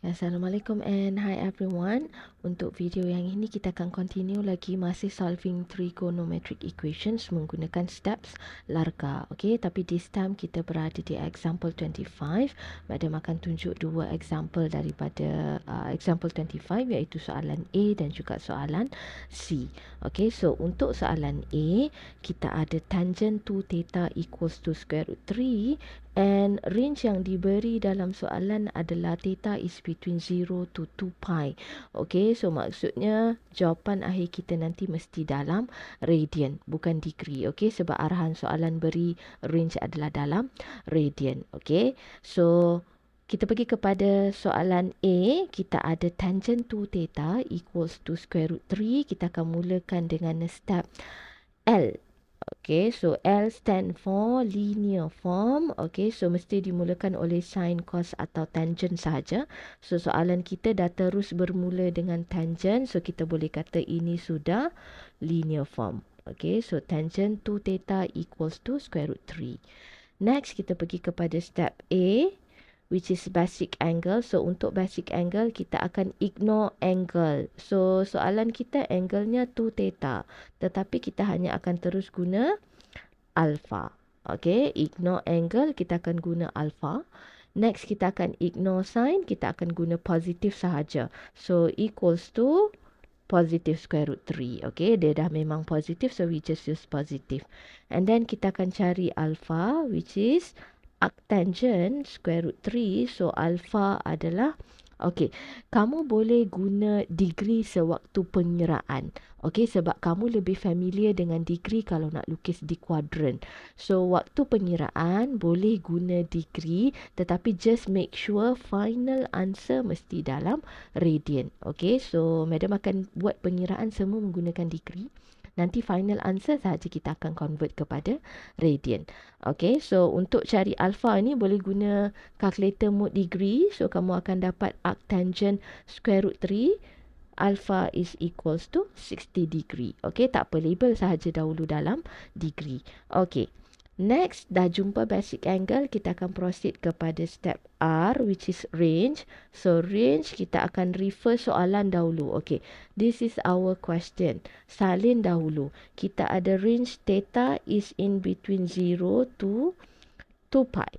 Assalamualaikum and hi everyone. Untuk video yang ini kita akan continue lagi masih solving trigonometric equations menggunakan steps Larga. Okey, tapi this time kita berada di example 25. Madam akan tunjuk dua example daripada example 25 iaitu soalan A dan juga soalan C. Okey, so untuk soalan A kita ada tangent 2 theta equals to square root 3 and range yang diberi dalam soalan adalah theta is between 0 to 2 pi. Okey, so maksudnya jawapan akhir kita nanti mesti dalam radian, bukan degree. Okey, sebab arahan soalan beri range adalah dalam radian. Okey, so kita pergi kepada soalan A. Kita ada tangent 2 theta equals to square root 3. Kita akan mulakan dengan step L. Okay, so L stand for linear form. Okay, so mesti dimulakan oleh sin, cos atau tangent sahaja. So soalan kita dah terus bermula dengan tangent. So kita boleh kata ini sudah linear form. Okay, so tangent 2 theta equals to square root 3. Next, kita pergi kepada step A, which is basic angle. So untuk basic angle kita akan ignore angle. So soalan kita angle-nya 2 theta, tetapi kita hanya akan terus guna alpha. Okay, ignore angle, kita akan guna alpha. Next, kita akan ignore sign, kita akan guna positif sahaja. So equals to positive square root 3. Okay, dia dah memang positif, so we just use positive. And then kita akan cari alpha, which is arctangent square root 3. So alpha adalah, okey, kamu boleh guna degree sewaktu pengiraan. Okey, sebab kamu lebih familiar dengan degree kalau nak lukis di kuadran. So waktu pengiraan boleh guna degree, tetapi just make sure final answer mesti dalam radian. Okey, so madam akan buat pengiraan semua menggunakan degree. Nanti final answer sahaja kita akan convert kepada radian. Okay, so untuk cari alpha ni boleh guna calculator mode degree. So kamu akan dapat arctangent square root 3. Alpha is equals to 60 degree. Okay, tak apa, label sahaja dahulu dalam degree. Okay. Next, dah jumpa basic angle, kita akan proceed kepada step R, which is range. So range, kita akan refer soalan dahulu. Okay, this is our question. Salin dahulu. Kita ada range theta is in between 0 to 2 pi.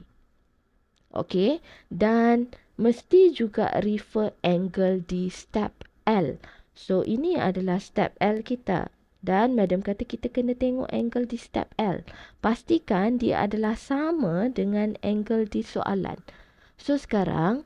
Okay, dan mesti juga refer angle di step L. So ini adalah step L kita. Dan madam kata kita kena tengok angle di step L. Pastikan dia adalah sama dengan angle di soalan. So sekarang,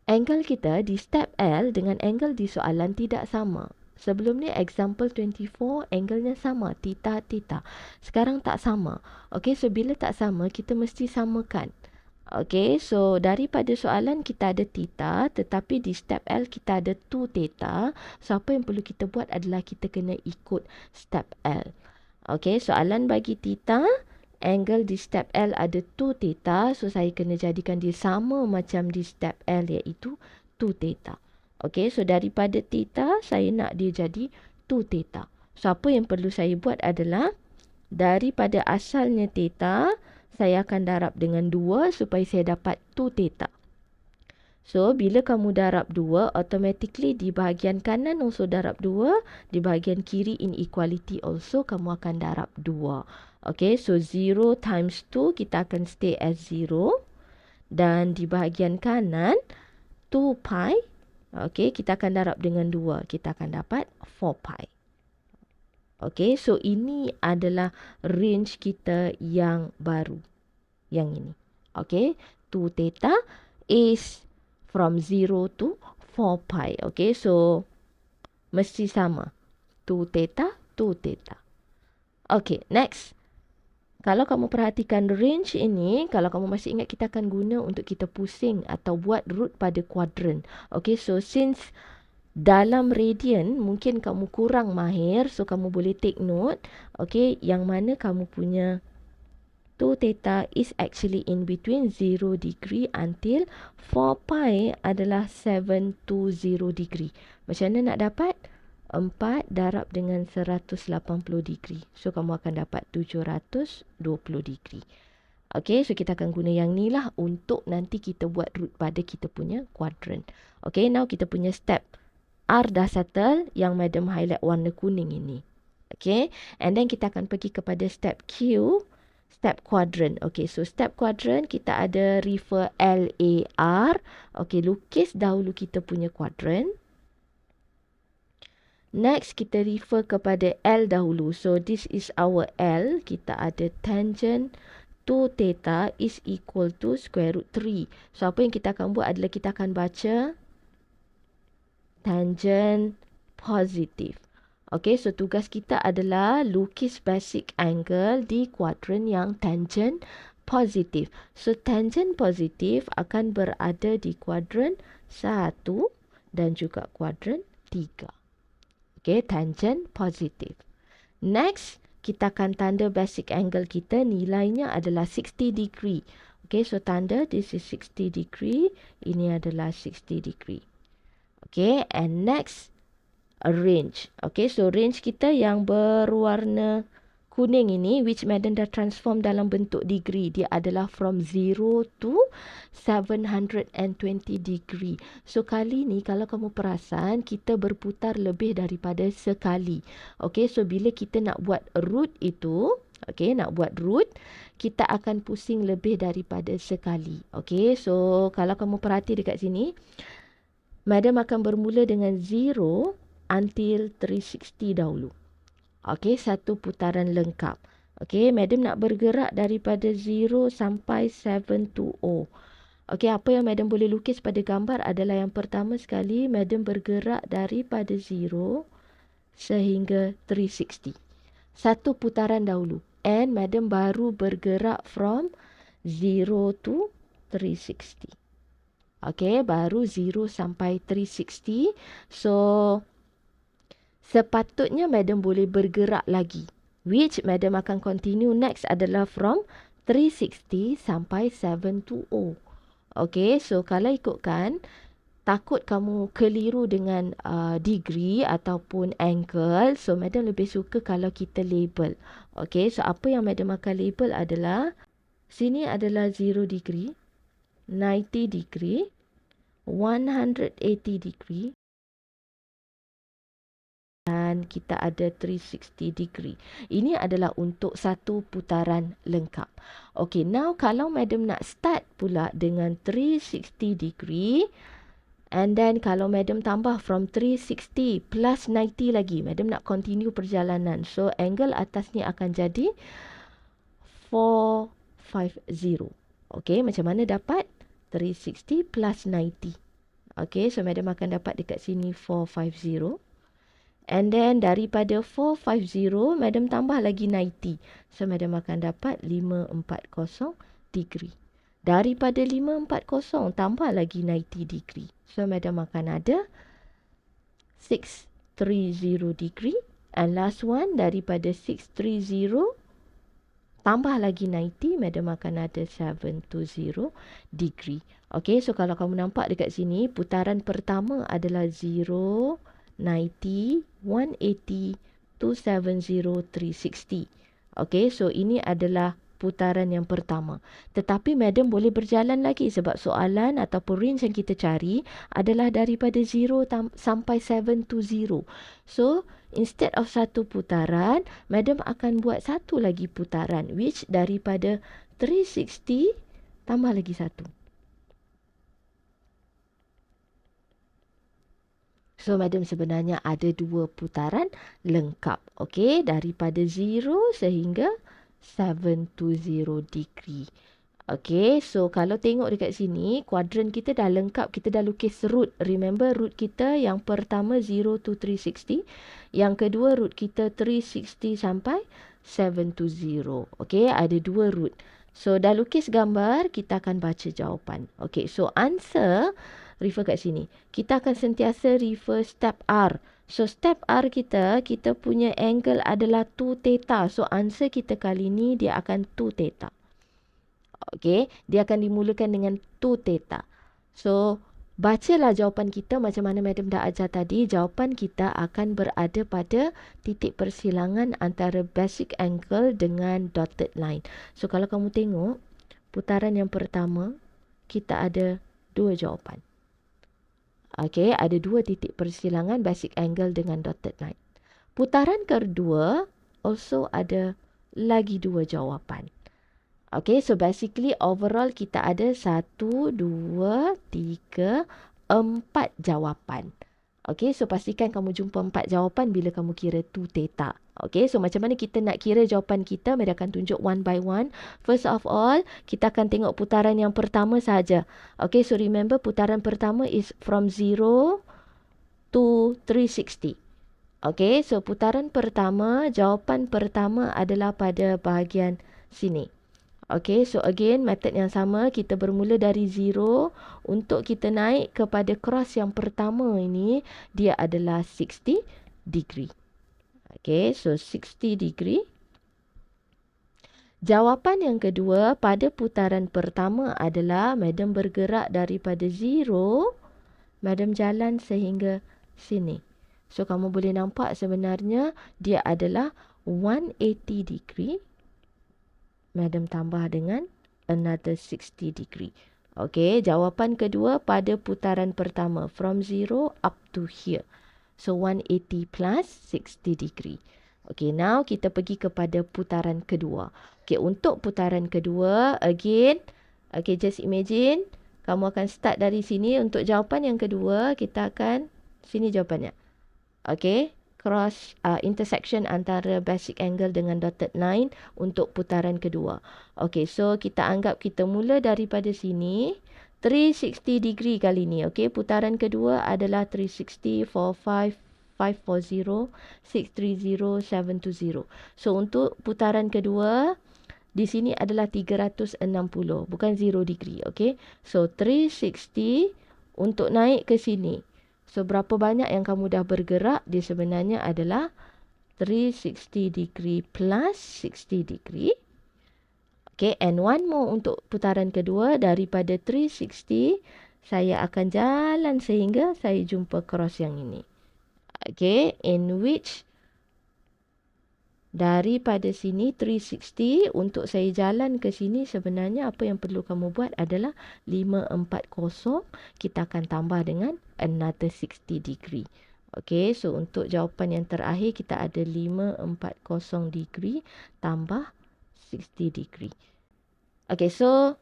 angle kita di step L dengan angle di soalan tidak sama. Sebelum ni example 24, angle-nya sama, theta, theta. Sekarang tak sama. Okay, so bila tak sama, kita mesti samakan. Okay, so daripada soalan kita ada theta, tetapi di step L kita ada 2 theta. So apa yang perlu kita buat adalah kita kena ikut step L. Okay, soalan bagi theta, angle di step L ada 2 theta. So saya kena jadikan dia sama macam di step L, iaitu 2 theta. Okay, so daripada theta saya nak dia jadi 2 theta. So apa yang perlu saya buat adalah daripada asalnya theta, saya akan darab dengan 2 supaya saya dapat 2 theta. So, bila kamu darab 2, automatically di bahagian kanan also darab 2. Di bahagian kiri inequality also kamu akan darab 2. Okay, so 0 times 2 kita akan stay as 0. Dan di bahagian kanan, 2 pi. Okay, kita akan darab dengan 2. Kita akan dapat 4 pi. Okay, so ini adalah range kita yang baru. Yang ini. Okay, 2 theta is from 0 to 4 pi. Okay, so mesti sama. 2 theta, 2 theta. Okay, next. Kalau kamu perhatikan range ini, kalau kamu masih ingat, kita akan guna untuk kita pusing atau buat root pada kuadran. Okay, so since dalam radian mungkin kamu kurang mahir, so kamu boleh take note, okay, yang mana kamu punya 2 theta is actually in between 0 degree until 4 pi adalah 720 degree. Macam mana nak dapat? 4 darab dengan 180 degree. So kamu akan dapat 720 degree. Okay, so kita akan guna yang ni lah untuk nanti kita buat root pada kita punya quadrant. Okay, now kita punya step R dah settle, yang madam highlight warna kuning ini. Okay, and then kita akan pergi kepada step Q, step quadrant. Okay, so step quadrant kita ada refer LAR. Okay, lukis dahulu kita punya quadrant. Next, kita refer kepada L dahulu. So, this is our L. Kita ada tangent 2 theta is equal to square root 3. So, apa yang kita akan buat adalah kita akan baca tangent positif. Okay, so tugas kita adalah lukis basic angle di kuadran yang tangent positif. So, tangent positif akan berada di kuadran 1 dan juga kuadran 3. Okay, tangent positif. Next, kita akan tanda basic angle kita. Nilainya adalah 60 degree. Okay, so tanda this is 60 degree. Ini adalah 60 degree. Okay, and next, a range. Okay, so range kita yang berwarna kuning ini, which madam dah transform dalam bentuk degree. Dia adalah from 0 to 720 degree. So, kali ni kalau kamu perasan, kita berputar lebih daripada sekali. Okay, so bila kita nak buat root itu, okay, nak buat root, kita akan pusing lebih daripada sekali. Okay, so kalau kamu perhati dekat sini, madam akan bermula dengan 0 until 360 dahulu. Okey, satu putaran lengkap. Okey, madam nak bergerak daripada 0 sampai 720. Okey, apa yang madam boleh lukis pada gambar adalah yang pertama sekali, madam bergerak daripada 0 sehingga 360. Satu putaran dahulu. And madam baru bergerak from 0 to 360. Okey, baru 0 sampai 360. So, sepatutnya madam boleh bergerak lagi. Which madam akan continue next adalah from 360 sampai 720. Okay, so kalau ikutkan, takut kamu keliru dengan degree ataupun angle. So, madam lebih suka kalau kita label. Okay, so apa yang madam akan label adalah, sini adalah 0 degree, 90 degree, 180 degree, dan kita ada 360 degree. Ini adalah untuk satu putaran lengkap. Okay, now kalau madam nak start pula dengan 360 degree, and then kalau madam tambah from 360 plus 90 lagi, madam nak continue perjalanan. So, angle atas ni akan jadi 450. Okay, macam mana dapat 360 plus 90? Okay, so madam akan dapat dekat sini 450. And then daripada 450, madam tambah lagi 90. So, madam akan dapat 540 degree. Daripada 540, tambah lagi 90 degree. So, madam akan ada 630 degree. And last one, daripada 630, tambah lagi 90, madam akan ada 720 degree. Okay, so kalau kamu nampak dekat sini, putaran pertama adalah 0, 90, 180, 270, 360. Okay, so ini adalah putaran yang pertama. Tetapi madam boleh berjalan lagi sebab soalan ataupun range yang kita cari adalah daripada 0 sampai 720. So, instead of satu putaran, madam akan buat satu lagi putaran, which daripada 360 tambah lagi satu. So, madam sebenarnya ada dua putaran lengkap. Okey, daripada 0 sehingga 720 degree. Okey, so kalau tengok dekat sini, kuadran kita dah lengkap. Kita dah lukis root. Remember root kita yang pertama 0 to 360. Yang kedua root kita 360 sampai 720. Okey, ada dua root. So, dah lukis gambar, kita akan baca jawapan. Okey, so answer, refer kat sini. Kita akan sentiasa refer step R. So, step R kita punya angle adalah 2 theta. So, answer kita kali ni dia akan 2 theta. Okey, dia akan dimulakan dengan 2 theta. So, bacalah jawapan kita macam mana madam dah ajar tadi. Jawapan kita akan berada pada titik persilangan antara basic angle dengan dotted line. So, kalau kamu tengok, putaran yang pertama, kita ada 2 jawapan. Okey, ada 2 titik persilangan basic angle dengan dotted line. Putaran kedua, also ada lagi 2 jawapan. Okey, so basically overall kita ada 1, 2, 3, 4 jawapan. Okey, so pastikan kamu jumpa 4 jawapan bila kamu kira 2 theta. Okey, so macam mana kita nak kira jawapan kita? Mari akan tunjuk one by one. First of all, kita akan tengok putaran yang pertama saja. Okey, so remember putaran pertama is from 0 to 360. Okey, so putaran pertama, jawapan pertama adalah pada bahagian sini. Okay, so again method yang sama, kita bermula dari 0 untuk kita naik kepada cross yang pertama ini, dia adalah 60 degree. Okay, so 60 degree. Jawapan yang kedua pada putaran pertama adalah Madam bergerak daripada 0, Madam jalan sehingga sini. So kamu boleh nampak sebenarnya dia adalah 180 degree. Madam tambah dengan another 60 degree. Okey, jawapan kedua pada putaran pertama. From 0 up to here. So 180 plus 60 degree. Okey, now kita pergi kepada putaran kedua. Okey, untuk putaran kedua, again, okay, just imagine. Kamu akan start dari sini. Untuk jawapan yang kedua, kita akan, sini jawapannya. Okey. Cross intersection antara basic angle dengan dotted line untuk putaran kedua. Okey, so kita anggap kita mula daripada sini 360 degree kali ni. Okey, putaran kedua adalah 360, 45, 540, 630, 720. So untuk putaran kedua di sini adalah 360, bukan 0 degree. Okey, so 360 untuk naik ke sini. So, berapa banyak yang kamu dah bergerak? Dia sebenarnya adalah 360 degree plus 60 degree. Okay, and one more untuk putaran kedua. Daripada 360, saya akan jalan sehingga saya jumpa cross yang ini. Okay, in which daripada sini 360 untuk saya jalan ke sini, sebenarnya apa yang perlu kamu buat adalah 540. Kita akan tambah dengan another 60 degree. Okay, so untuk jawapan yang terakhir kita ada 540 degree tambah 60 degree. Okay, so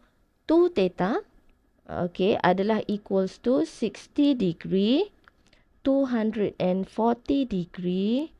2 theta okay, adalah equals to 60 degree, 240 degree,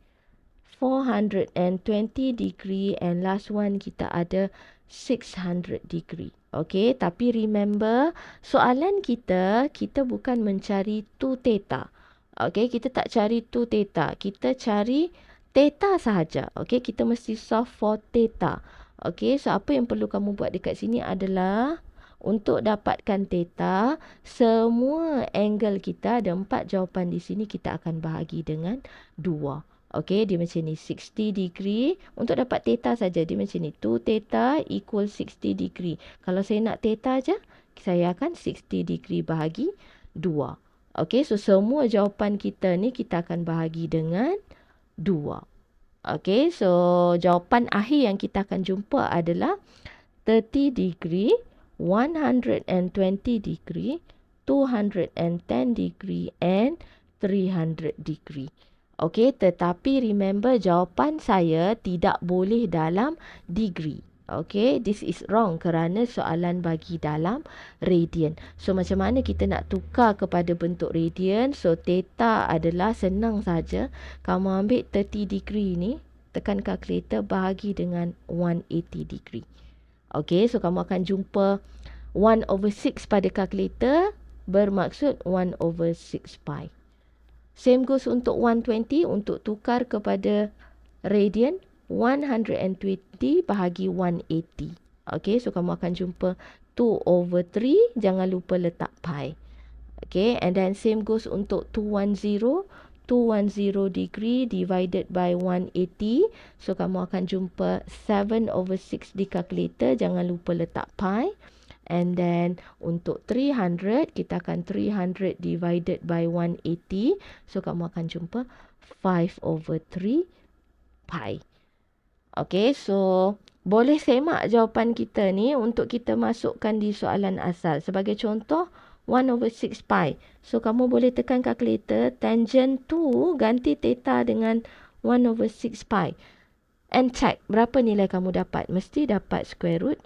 420 degree, and last one kita ada 600 degree. Okay, tapi remember soalan kita bukan mencari 2 theta. Okay, kita tak cari 2 theta. Kita cari theta sahaja. Okay, kita mesti solve for theta. Okay, so apa yang perlu kamu buat dekat sini adalah untuk dapatkan theta, semua angle kita ada 4 jawapan di sini, kita akan bahagi dengan 2. Okey, dia macam ni 60 degree. Untuk dapat theta saja dia macam ni. 2 theta equal 60 degree. Kalau saya nak theta aja, saya akan 60 degree bahagi 2. Okey, so semua jawapan kita ni kita akan bahagi dengan 2. Okey, so jawapan akhir yang kita akan jumpa adalah 30 degree, 120 degree, 210 degree and 300 degree. Okey, tetapi remember jawapan saya tidak boleh dalam degree. Okey, this is wrong kerana soalan bagi dalam radian. So macam mana kita nak tukar kepada bentuk radian? So theta adalah senang saja. Kamu ambil 30 degree ni, tekan kalkulator, bahagi dengan 180 degree. Okey, so kamu akan jumpa 1/6 pada kalkulator, bermaksud 1/6 pi. Same goes untuk 120, untuk tukar kepada radian, 120 bahagi 180. Okay, so kamu akan jumpa 2/3, jangan lupa letak pi. Okay, and then same goes untuk 210, 210 degree divided by 180. So kamu akan jumpa 7/6 di kalkulator, jangan lupa letak pi. And then untuk 300, kita akan 300 divided by 180. So kamu akan jumpa 5/3 pi. Okay, so Boleh semak jawapan kita ni untuk kita masukkan di soalan asal. Sebagai contoh, 1/6 pi. So, kamu boleh tekan kalkulator, tangent 2 ganti theta dengan 1/6 pi. And check berapa nilai kamu dapat. Mesti dapat square root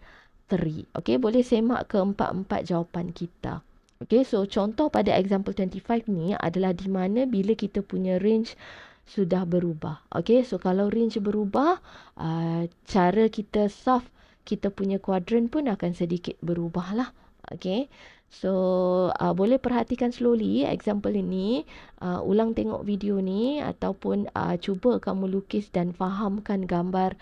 3. Okay, boleh semak keempat-empat jawapan kita. Okay, so contoh pada example 25 ni adalah di mana bila kita punya range sudah berubah. Okay, so kalau range berubah, cara kita solve kita punya quadrant pun akan sedikit berubah lah. Okay, so boleh perhatikan slowly example ini, ulang tengok video ni ataupun cuba kamu lukis dan fahamkan gambar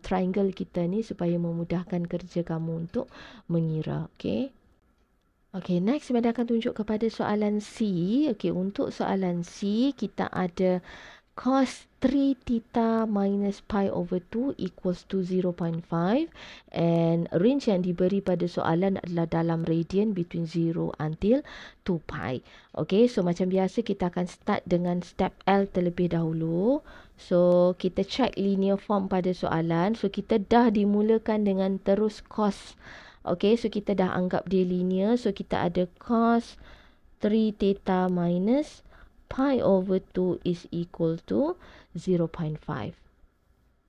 triangle kita ni supaya memudahkan kerja kamu untuk mengira. Okay. Okay, next Meda akan tunjuk kepada soalan C. Okay, untuk soalan C, kita ada cos 3 theta minus pi over 2 equals to 0.5 and range yang diberi pada soalan adalah dalam radian between 0 until 2 pi. Okay, so macam biasa kita akan start dengan step L terlebih dahulu. So, kita check linear form pada soalan. So, kita dah dimulakan dengan terus cos. Okay, so kita dah anggap dia linear. So, kita ada cos 3 theta minus pi over 2 is equal to 0.5.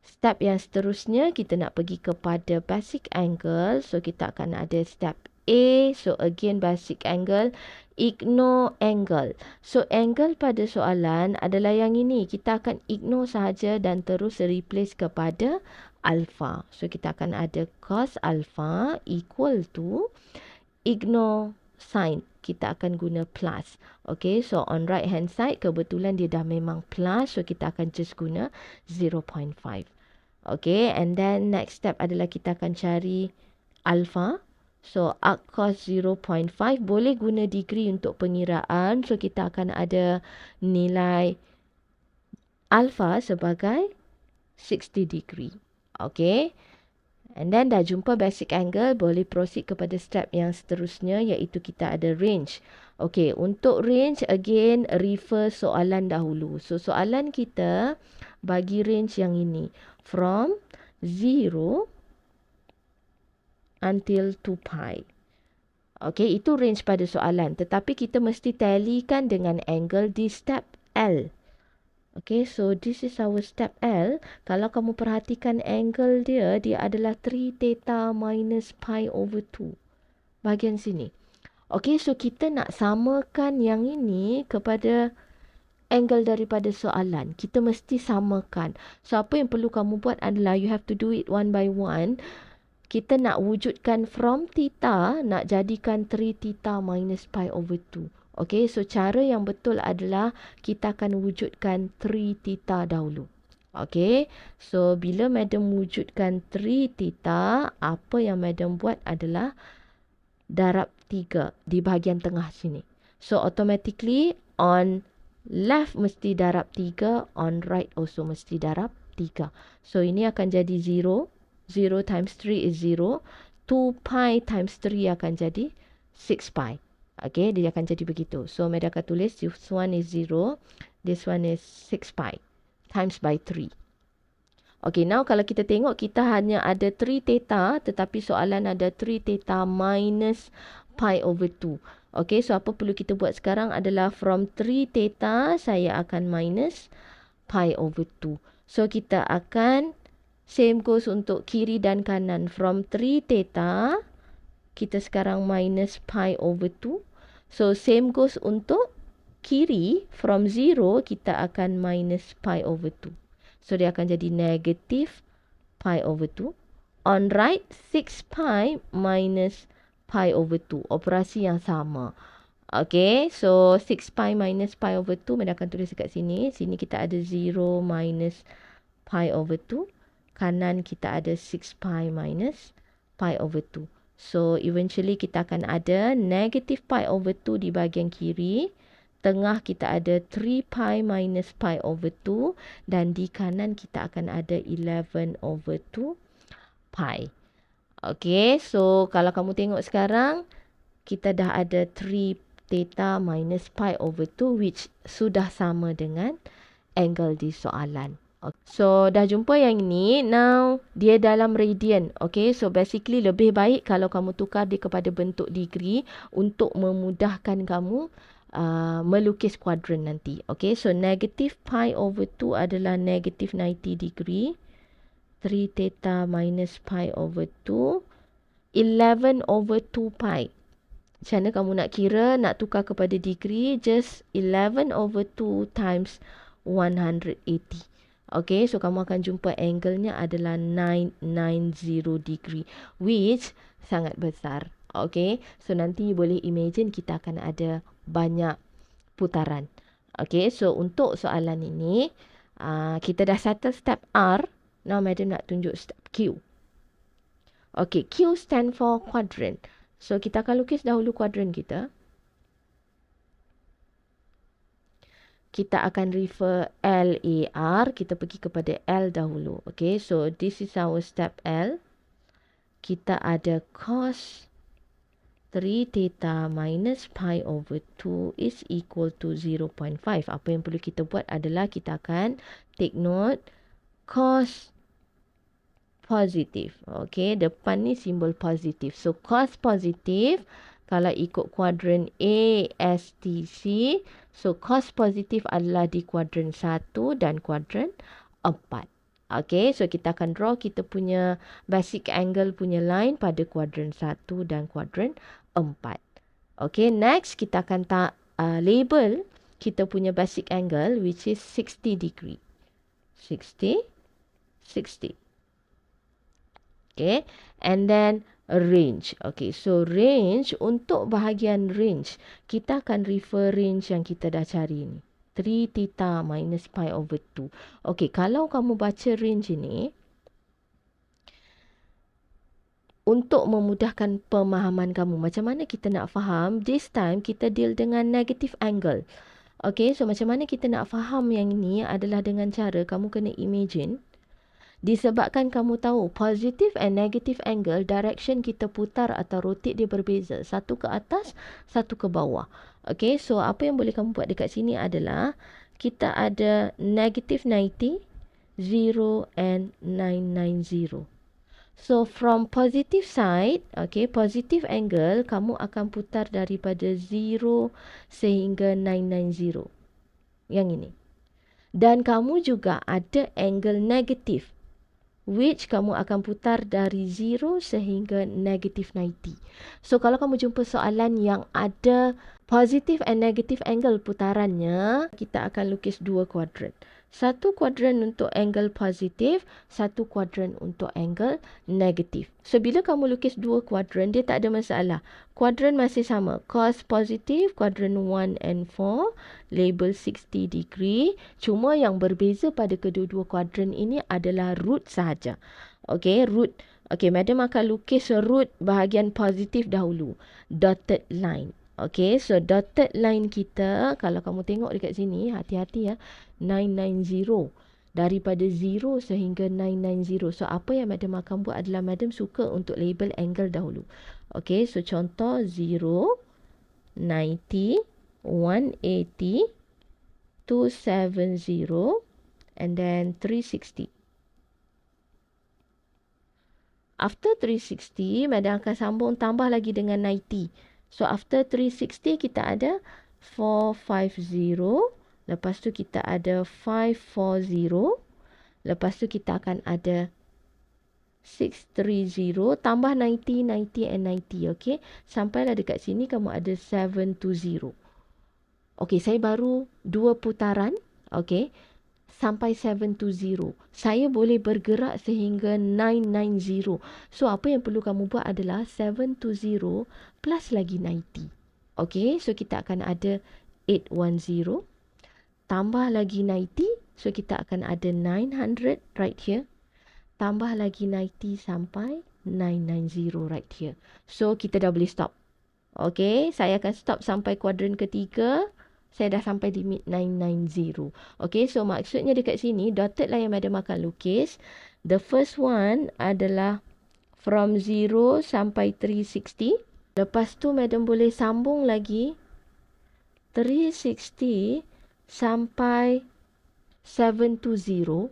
Step yang seterusnya, kita nak pergi kepada basic angle. So, kita akan ada step A. So, again basic angle. Ignore angle. So, angle pada soalan adalah yang ini. Kita akan ignore sahaja dan terus replace kepada alpha. So, kita akan ada cos alpha equal to ignore sign. Kita akan guna plus. Okay, so on right hand side, kebetulan dia dah memang plus. So, kita akan just guna 0.5. Okay, and then next step adalah kita akan cari alpha. So, arc cos 0.5 boleh guna degree untuk pengiraan. So, kita akan ada nilai alpha sebagai 60 degree. Okay. And then dah jumpa basic angle, boleh proceed kepada step yang seterusnya iaitu kita ada range. Okay, untuk range again refer soalan dahulu. So, soalan kita bagi range yang ini. From 0 until 2 pi. Okay, itu range pada soalan. Tetapi kita mesti tallykan dengan angle di step L. Okay, so this is our step L. Kalau kamu perhatikan angle dia, dia adalah 3 theta minus pi over 2. Bahagian sini. Okay, so kita nak samakan yang ini kepada angle daripada soalan. Kita mesti samakan. So, apa yang perlu kamu buat adalah you have to do it one by one. Kita nak wujudkan from theta, nak jadikan 3 theta minus pi over 2. Okay, so cara yang betul adalah kita akan wujudkan 3 theta dahulu. Okay, so bila madam wujudkan 3 theta, apa yang madam buat adalah darab 3 di bahagian tengah sini. So, automatically on left mesti darab 3, on right also mesti darab 3. So, ini akan jadi 0. 0 times 3 is 0. 2 pi times 3 akan jadi 6 pi. Okay, dia akan jadi begitu. So, Meda akan tulis this one is 0. This one is 6 pi times by 3. Okay, now kalau kita tengok kita hanya ada 3 theta tetapi soalan ada 3 theta minus pi over 2. Okay, so apa perlu kita buat sekarang adalah from 3 theta saya akan minus pi over 2. So, kita akan same goes untuk kiri dan kanan. From 3 theta kita sekarang minus pi over 2. So, same goes untuk kiri. From 0, kita akan minus pi over 2. So, dia akan jadi negative pi over 2. On right, 6 pi minus pi over 2. Operasi yang sama. Okay, so 6 pi minus pi over 2. Mereka akan tulis dekat sini. Sini kita ada 0 minus pi over 2. Kanan kita ada 6 pi minus pi over 2. So, eventually kita akan ada negative pi over 2 di bahagian kiri. Tengah kita ada 3 pi minus pi over 2. Dan di kanan kita akan ada 11 over 2 pi. Okay, so kalau kamu tengok sekarang, kita dah ada 3 theta minus pi over 2 which sudah sama dengan angle di soalan. So dah jumpa yang ini. Now dia dalam radian. Okay, so basically lebih baik kalau kamu tukar dia kepada bentuk degree untuk memudahkan kamu melukis kuadran nanti. Okay, so negative pi over 2 adalah negative 90 degree. 3 theta minus pi over 2. 11 over 2 pi. Macam mana kamu nak kira, nak tukar kepada degree, just 11 over 2 times 180. Okay, so kamu akan jumpa angle-nya adalah 990 degree, which sangat besar. Okay, so nanti boleh imagine kita akan ada banyak putaran. Okay, so untuk soalan ini, kita dah settle step R. Now, madam nak tunjuk step Q. Okay, Q stand for quadrant. So, kita akan lukis dahulu kuadran kita. Kita akan refer LAR. Kita pergi kepada L dahulu. Okay, so this is our step L. Kita ada cos 3 theta minus pi over 2 is equal to 0.5. Apa yang perlu kita buat adalah kita akan take note cos positif. Okay, depan ni simbol positif. So, cos positif, kalau ikut kuadran ASTC, so cos positif adalah di kuadran 1 dan kuadran 4. Okay, so kita akan draw kita punya basic angle punya line pada kuadran 1 dan kuadran 4. Okay, next kita akan label kita punya basic angle which is 60 degree. 60. Okay, and then range. Okay, so range, untuk bahagian range, kita akan refer range yang kita dah cari ni. 3 theta minus pi over 2. Okay, kalau kamu baca range ini, untuk memudahkan pemahaman kamu, macam mana kita nak faham, this time kita deal dengan negative angle. Okay, so macam mana kita nak faham yang ini adalah dengan cara kamu kena imagine. Disebabkan kamu tahu positive and negative angle, direction kita putar atau rotate dia berbeza. Satu ke atas, satu ke bawah. Okay, so apa yang boleh kamu buat dekat sini adalah kita ada negative 90, 0 and 990. So from positive side, okay, positive angle, kamu akan putar daripada 0 sehingga 990. Yang ini. Dan kamu juga ada angle negative, which kamu akan putar dari 0 sehingga negative 90. So, kalau kamu jumpa soalan yang ada positive and negative angle putarannya, kita akan lukis dua kuadran. Satu kuadran untuk angle positif, satu kuadran untuk angle negatif. So, bila kamu lukis dua kuadran, dia tak ada masalah. Kuadran masih sama. Cos positif, kuadran 1 and 4, label 60 degree. Cuma yang berbeza pada kedua-dua kuadran ini adalah root sahaja. Okay, root. Okay, madam akan lukis root bahagian positif dahulu. Dotted line. Okay, so dotted line kita, kalau kamu tengok dekat sini, hati-hati ya, 990. Daripada 0 sehingga 990. So, apa yang madam akan buat adalah madam suka untuk label angle dahulu. Okay, so contoh 0, 90, 180, 270, and then 360. After 360, madam akan sambung tambah lagi dengan 90. So, after 360, kita ada 450. Lepas tu, kita ada 540. Lepas tu, kita akan ada 630. Tambah 90, 90 and 90. Okay. Sampailah dekat sini, kamu ada 720. Okay, saya baru 2 putaran. Okay. Sampai 720. Saya boleh bergerak sehingga 990. So, apa yang perlu kamu buat adalah 720 plus lagi 90. Okay, so kita akan ada 810. Tambah lagi 90. So, kita akan ada 900 right here. Tambah lagi 90 sampai 990 right here. So, kita dah boleh stop. Okay, saya akan stop sampai kuadran ketiga. Saya dah sampai limit 990. Okay, so maksudnya dekat sini, dotted line yang madam akan lukis. The first one adalah from 0 sampai 360. Lepas tu madam boleh sambung lagi 360 sampai 720.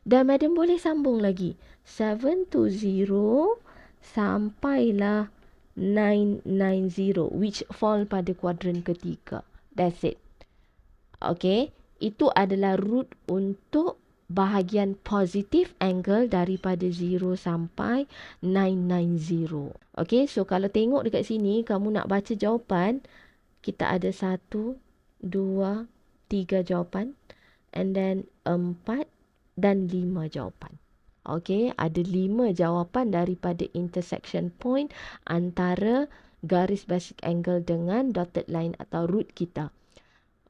Dan madam boleh sambung lagi. 7 to 0 sampailah 990 which fall pada kuadran ketiga. That's it. Okay, itu adalah root untuk bahagian positif angle daripada 0 sampai 990. Okay, so kalau tengok dekat sini, kamu nak baca jawapan, kita ada 1, 2, 3 jawapan, and then 4 dan 5 jawapan. Okay, ada 5 jawapan daripada intersection point antara garis basic angle dengan dotted line atau root kita.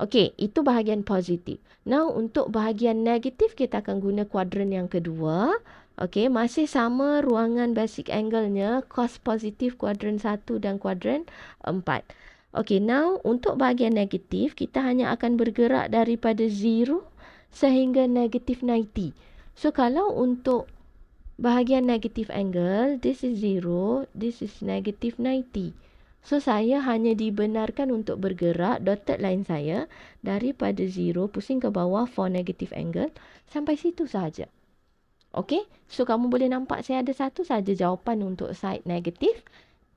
Okey, itu bahagian positif. Now, untuk bahagian negatif, kita akan guna kuadran yang kedua. Okey, masih sama ruangan basic angle-nya, cos positif kuadran 1 dan kuadran 4. Okey, now untuk bahagian negatif, kita hanya akan bergerak daripada 0 sehingga negatif 90. So, kalau untuk bahagian negatif angle, this is 0, this is negatif 90. So, saya hanya dibenarkan untuk bergerak dotted line saya daripada 0 pusing ke bawah for negative angle sampai situ sahaja. Okey, so kamu boleh nampak saya ada satu sahaja jawapan untuk side negative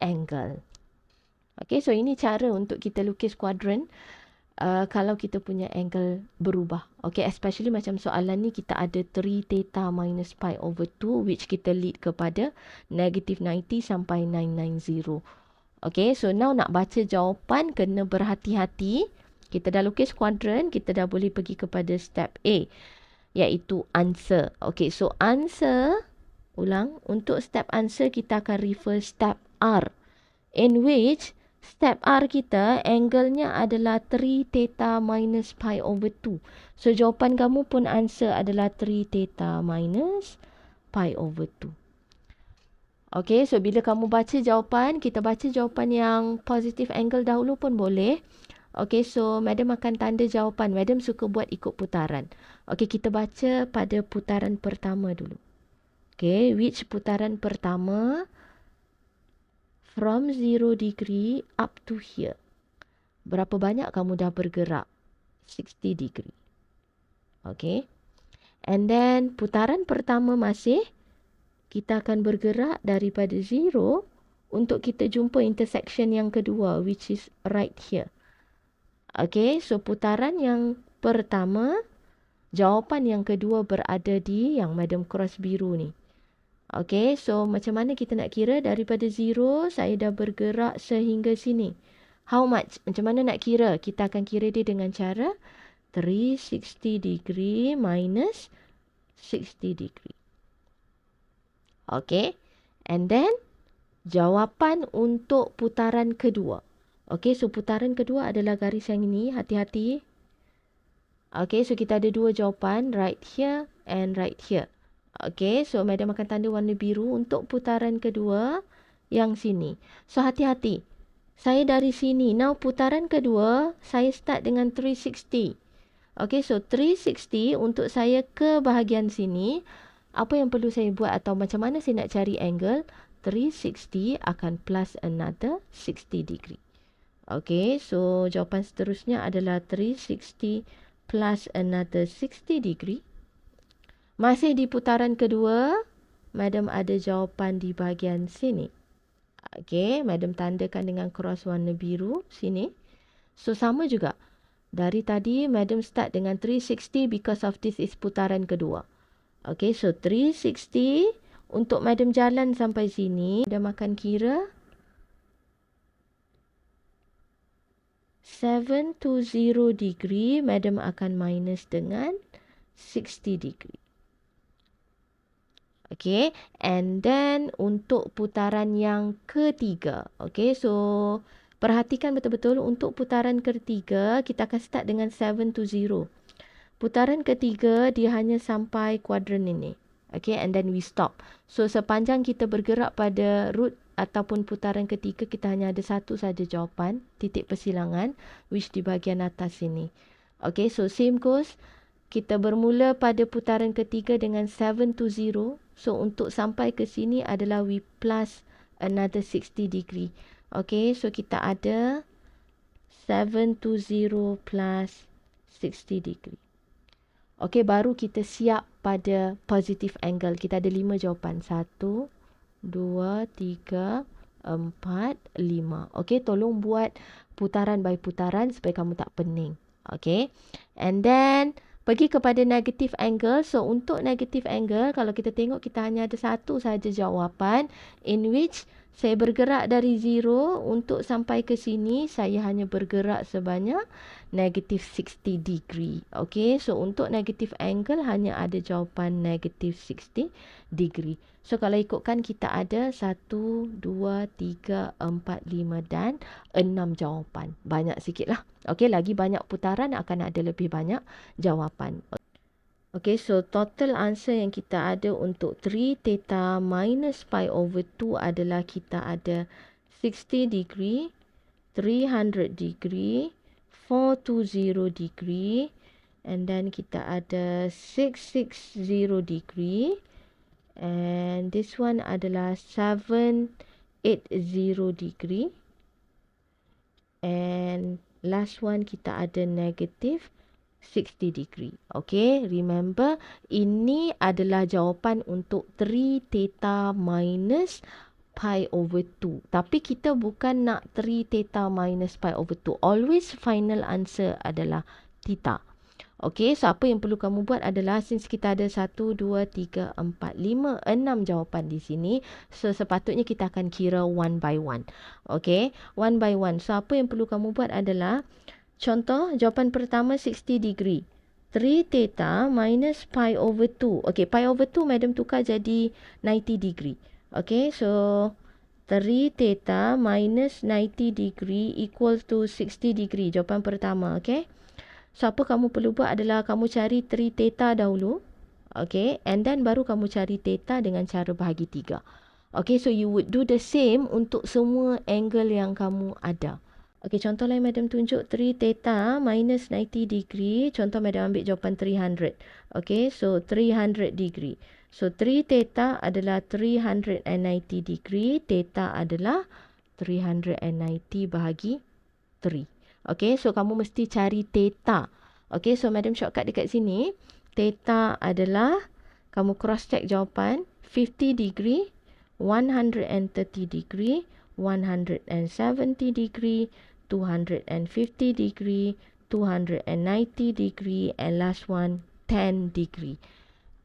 angle. Okey, so ini cara untuk kita lukis kuadran kalau kita punya angle berubah. Okey, especially macam soalan ni kita ada 3 theta minus pi over 2 which kita lead kepada negative 90 sampai 990. Okay, so now nak baca jawapan kena berhati-hati. Kita dah lukis kuadran, kita dah boleh pergi kepada step A, iaitu answer. Okay, so answer, ulang, untuk step answer kita akan refer step R, in which step R kita angle-nya adalah 3 theta minus pi over 2. So jawapan kamu pun answer adalah 3 theta minus pi over 2. Okay, so bila kamu baca jawapan, kita baca jawapan yang positive angle dahulu pun boleh. Okay, so madam akan tanda jawapan. Madam suka buat ikut putaran. Okay, kita baca pada putaran pertama dulu. Okay, which putaran pertama? From 0 degree up to here. Berapa banyak kamu dah bergerak? 60 degree. Okay. And then putaran pertama masih kita akan bergerak daripada 0 untuk kita jumpa intersection yang kedua which is right here. Okay, so putaran yang pertama, jawapan yang kedua berada di yang madam cross biru ni. Okay, so macam mana kita nak kira daripada 0 saya dah bergerak sehingga sini. How much? Macam mana nak kira? Kita akan kira dia dengan cara 360 degree minus 60 degree. Okay, and then jawapan untuk putaran kedua. Okay, so putaran kedua adalah garis yang ini, hati-hati. Okay, so kita ada dua jawapan, right here and right here. Okay, so madam akan tanda warna biru untuk putaran kedua yang sini. So hati-hati, saya dari sini, now putaran kedua, saya start dengan 360. Okay, so 360 untuk saya ke bahagian sini. Apa yang perlu saya buat atau macam mana saya nak cari angle? 360 akan plus another 60 degree. Okay, so jawapan seterusnya adalah 360 plus another 60 degree. Masih di putaran kedua, madam ada jawapan di bahagian sini. Okay, madam tandakan dengan cross warna biru sini. So sama juga. Dari tadi, madam start dengan 360 because of this is putaran kedua. Okay, so 360 untuk madam jalan sampai sini, madam akan kira 720 degree, madam akan minus dengan 60 degree. Okay, and then untuk putaran yang ketiga. Okay, so perhatikan betul-betul untuk putaran ketiga, kita akan start dengan 720. Putaran ketiga, dia hanya sampai kuadran ini. Okay, and then we stop. So, sepanjang kita bergerak pada root ataupun putaran ketiga, kita hanya ada satu saja jawapan, titik persilangan, which di bahagian atas ini. Okay, so same goes. Kita bermula pada putaran ketiga dengan 720. So, untuk sampai ke sini adalah we plus another 60 degree. Okay, so kita ada 720 plus 60 degree. Okey, baru kita siap pada positive angle. Kita ada 5 jawapan. 1, 2, 3, 4, 5. Okey, tolong buat putaran by putaran supaya kamu tak pening. Okey. And then pergi kepada negative angle. So untuk negative angle, kalau kita tengok kita hanya ada satu saja jawapan, in which saya bergerak dari 0 untuk sampai ke sini, saya hanya bergerak sebanyak negative 60 degree. Okey, so untuk negative angle hanya ada jawapan negative 60 degree. So kalau ikutkan kita ada 1, 2, 3, 4, 5 dan 6 jawapan. Banyak sikit lah. Okey, lagi banyak putaran akan ada lebih banyak jawapan. Okay, so total answer yang kita ada untuk 3 theta minus pi over 2 adalah kita ada 60 degree, 300 degree, 420 degree, and then kita ada 660 degree, and this one adalah 780 degree, and last one kita ada negative 60 degree. Okay, remember ini adalah jawapan untuk 3 theta minus pi over 2. Tapi kita bukan nak 3 theta minus pi over 2. Always final answer adalah theta. Okay, so apa yang perlu kamu buat adalah since kita ada 1, 2, 3, 4, 5, 6 jawapan di sini. So sepatutnya kita akan kira one by one. Okay, one by one. So apa yang perlu kamu buat adalah contoh, jawapan pertama 60 degree. 3 theta minus pi over 2. Okay, pi over 2 madam tukar jadi 90 degree. Okay, so 3 theta minus 90 degree equals to 60 degree. Jawapan pertama, okay. So, apa kamu perlu buat adalah kamu cari 3 theta dahulu. Okay, and then baru kamu cari theta dengan cara bahagi 3. Okay, so you would do the same untuk semua angle yang kamu ada. Okey, contoh lain madam tunjuk 3 theta minus 90 degree. Contoh madam ambil jawapan 300. Okey, so 300 degree. So 3 theta adalah 390 degree. Theta adalah 390 bahagi 3. Okey, so kamu mesti cari theta. Okey, so madam shortcut dekat sini. Theta adalah, kamu cross check jawapan, 50 degree, 130 degree, 170 degree, 250 degree, 290 degree, and last one 10 degree.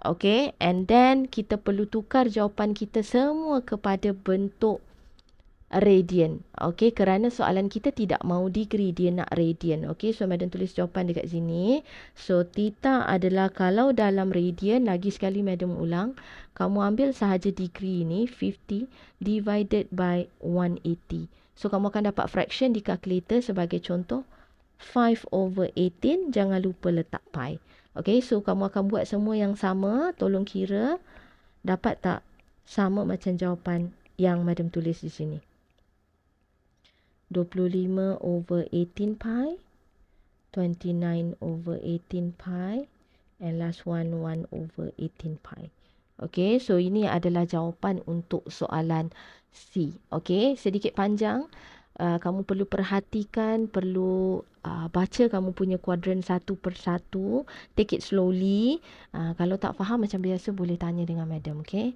Okay, and then kita perlu tukar jawapan kita semua kepada bentuk radian. Okay, kerana soalan kita tidak mau degree, dia nak radian. Okay, so madam tulis jawapan dekat sini. So theta adalah kalau dalam radian, lagi sekali madam ulang, kamu ambil sahaja degree ini 50 divided by 180. So kamu akan dapat fraction di calculator sebagai contoh 5/18. Jangan lupa letak pi. Okay, so kamu akan buat semua yang sama. Tolong kira dapat tak sama macam jawapan yang madam tulis di sini. 25/18 pi, 29/18 pi, and last one 1/18 pi. Okay, so ini adalah jawapan untuk soalan C. Okay, sedikit panjang. Kamu perlu perhatikan, perlu baca kamu punya kuadran satu per satu. Take it slowly. Kalau tak faham macam biasa boleh tanya dengan madam. Okay.